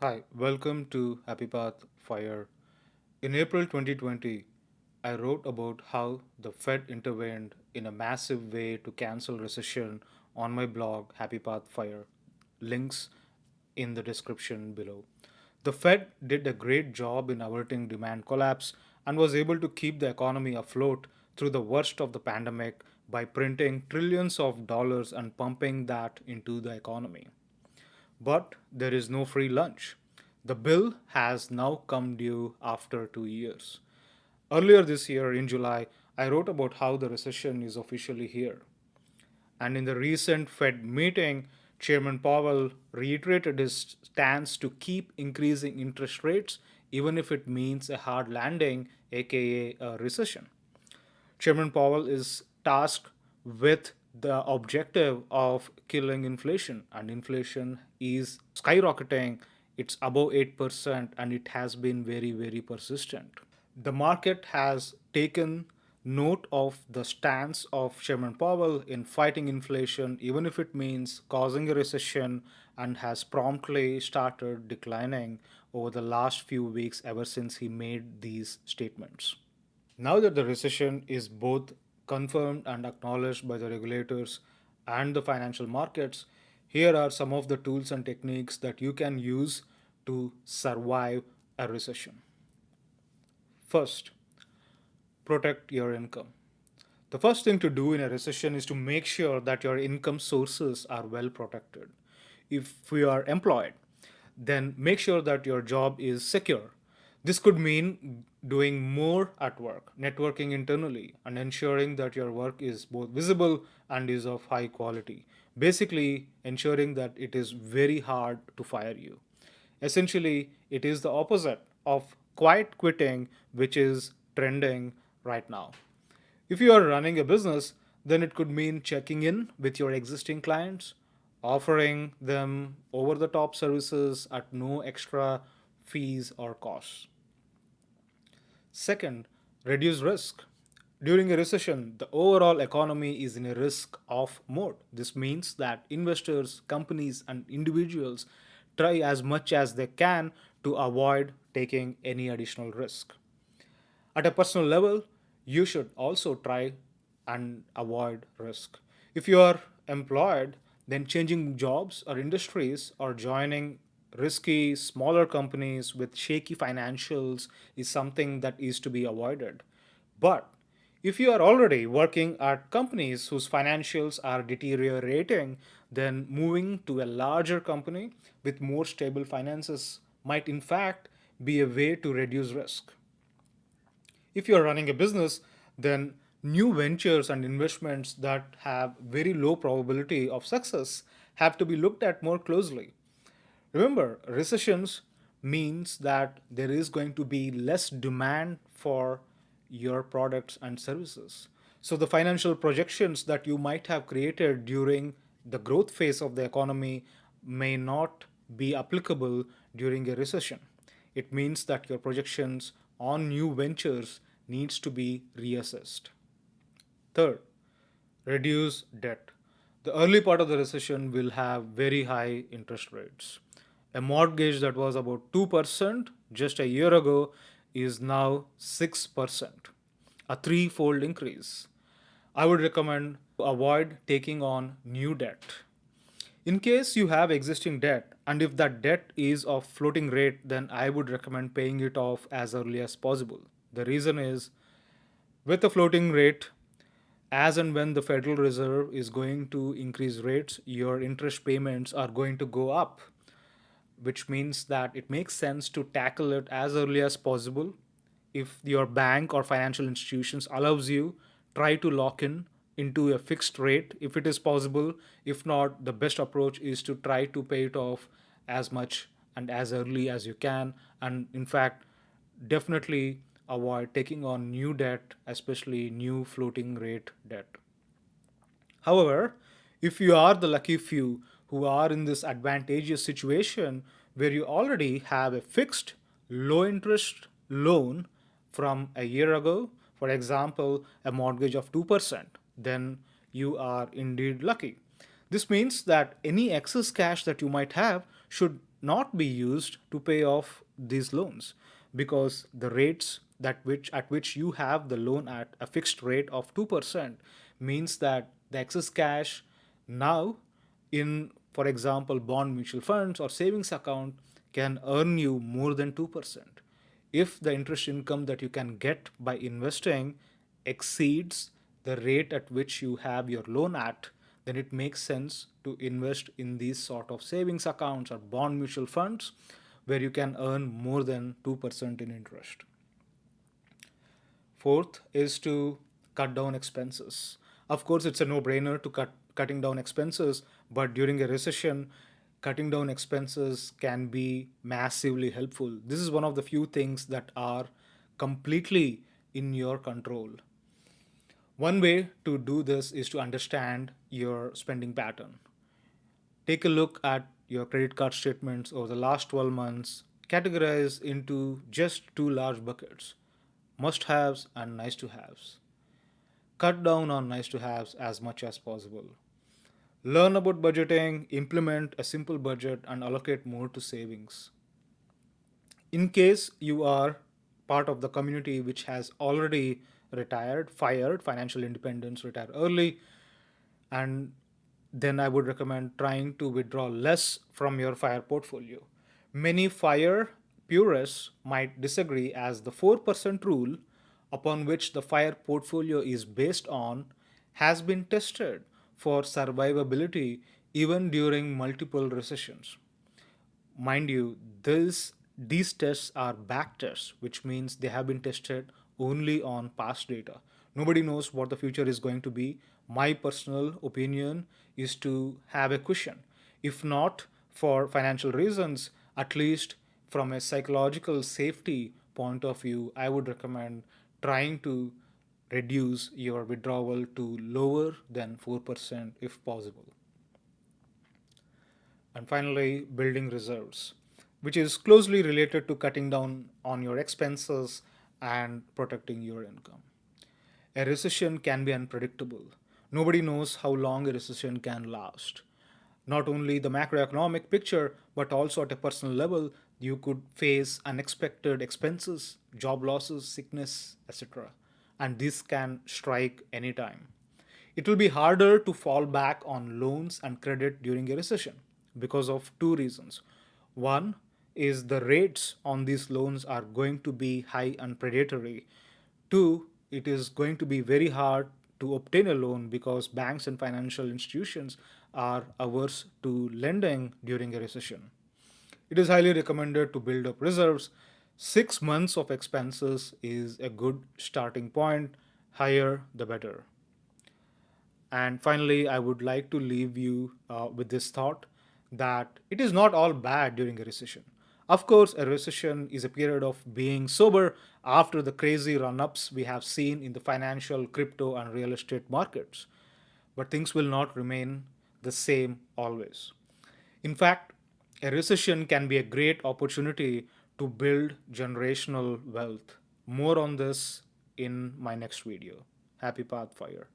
Hi, welcome to Happy Path Fire. In April 2020, I wrote about how the Fed intervened in a massive way to cancel recession on my blog Happy Path Fire. Links in the description below. The Fed did a great job in averting demand collapse and was able to keep the economy afloat through the worst of the pandemic by printing trillions of dollars and pumping that into the economy. But there is no free lunch. The bill has now come due after 2 years. Earlier this year, in July, I wrote about how the recession is officially here. And in the recent Fed meeting, Chairman Powell reiterated his stance to keep increasing interest rates, even if it means a hard landing, aka a recession. Chairman Powell is tasked with the objective of killing inflation, and inflation is skyrocketing. It's above 8%, and it has been very, very persistent. The market has taken note of the stance of Chairman Powell in fighting inflation, even if it means causing a recession, and has promptly started declining over the last few weeks ever since he made these statements. Now that the recession is both confirmed and acknowledged by the regulators and the financial markets, here are some of the tools and techniques that you can use to survive a recession. First, protect your income. The first thing to do in a recession is to make sure that your income sources are well protected. If you are employed, then make sure that your job is secure. This could mean doing more at work, networking internally, and ensuring that your work is both visible and is of high quality. Basically, ensuring that it is very hard to fire you. Essentially, it is the opposite of quiet quitting, which is trending right now. If you are running a business, then it could mean checking in with your existing clients, offering them over the top services at no extra fees or costs. Second, reduce risk. During a recession, the overall economy is in a risk off mode. This means that investors, companies, and individuals try as much as they can to avoid taking any additional risk. At a personal level, you should also try and avoid risk. If you are employed, then changing jobs or industries or joining risky smaller companies with shaky financials is something that is to be avoided. But if you are already working at companies whose financials are deteriorating, then moving to a larger company with more stable finances might in fact be a way to reduce risk. If you're running a business, then new ventures and investments that have very low probability of success have to be looked at more closely. Remember, recessions means that there is going to be less demand for your products and services. So the financial projections that you might have created during the growth phase of the economy may not be applicable during a recession. It means that your projections on new ventures needs to be reassessed. Third, reduce debt. The early part of the recession will have very high interest rates. A mortgage that was about 2% just a year ago is now 6%, a threefold increase. I would recommend to avoid taking on new debt. In case you have existing debt, and if that debt is of floating rate, then I would recommend paying it off as early as possible. The reason is with a floating rate, as and when the Federal Reserve is going to increase rates, your interest payments are going to go up, which means that it makes sense to tackle it as early as possible. If your bank or financial institutions allows you, try to lock in into a fixed rate if it is possible. If not, the best approach is to try to pay it off as much and as early as you can, and in fact definitely avoid taking on new debt, especially new floating rate debt. However, if you are the lucky few who are in this advantageous situation where you already have a fixed low interest loan from a year ago, for example, a mortgage of 2%, then you are indeed lucky. This means that any excess cash that you might have should not be used to pay off these loans, because the rates that which at which you have the loan at a fixed rate of 2% means that the excess cash now in, for example, bond mutual funds or savings account can earn you more than 2%. If the interest income that you can get by investing exceeds the rate at which you have your loan at, then it makes sense to invest in these sort of savings accounts or bond mutual funds where you can earn more than 2% in interest. Fourth is to cut down expenses. Of course, it's a no-brainer to cutting down expenses, but during a recession, cutting down expenses can be massively helpful. This is one of the few things that are completely in your control. One way to do this is to understand your spending pattern. Take a look at your credit card statements over the last 12 months, categorized into just two large buckets: must haves and nice to haves. Cut down on nice to haves as much as possible. Learn about budgeting, implement a simple budget, and allocate more to savings. In case you are part of the community which has already retired, fired, financial independence, retire early, and then I would recommend trying to withdraw less from your fire portfolio. Many fire purists might disagree, as the 4% rule upon which the fire portfolio is based on has been tested for survivability even during multiple recessions. Mind you, these tests are back tests, which means they have been tested only on past data. Nobody knows what the future is going to be. My personal opinion is to have a cushion. If not for financial reasons, at least from a psychological safety point of view, I would recommend trying to reduce your withdrawal to lower than 4% if possible. And finally, building reserves, which is closely related to cutting down on your expenses and protecting your income. A recession can be unpredictable. Nobody knows how long a recession can last. Not only the macroeconomic picture, but also at a personal level, you could face unexpected expenses, job losses, sickness, etc. And this can strike anytime. It will be harder to fall back on loans and credit during a recession because of two reasons. One is the rates on these loans are going to be high and predatory. Two, it is going to be very hard to obtain a loan because banks and financial institutions are averse to lending during a recession. It is highly recommended to build up reserves. 6 months of expenses is a good starting point, higher the better. And finally, I would like to leave you with this thought that it is not all bad during a recession. Of course, a recession is a period of being sober after the crazy run ups we have seen in the financial, crypto, and real estate markets. But things will not remain the same always. In fact, a recession can be a great opportunity to build generational wealth. More on this in my next video. Happy Pathfire.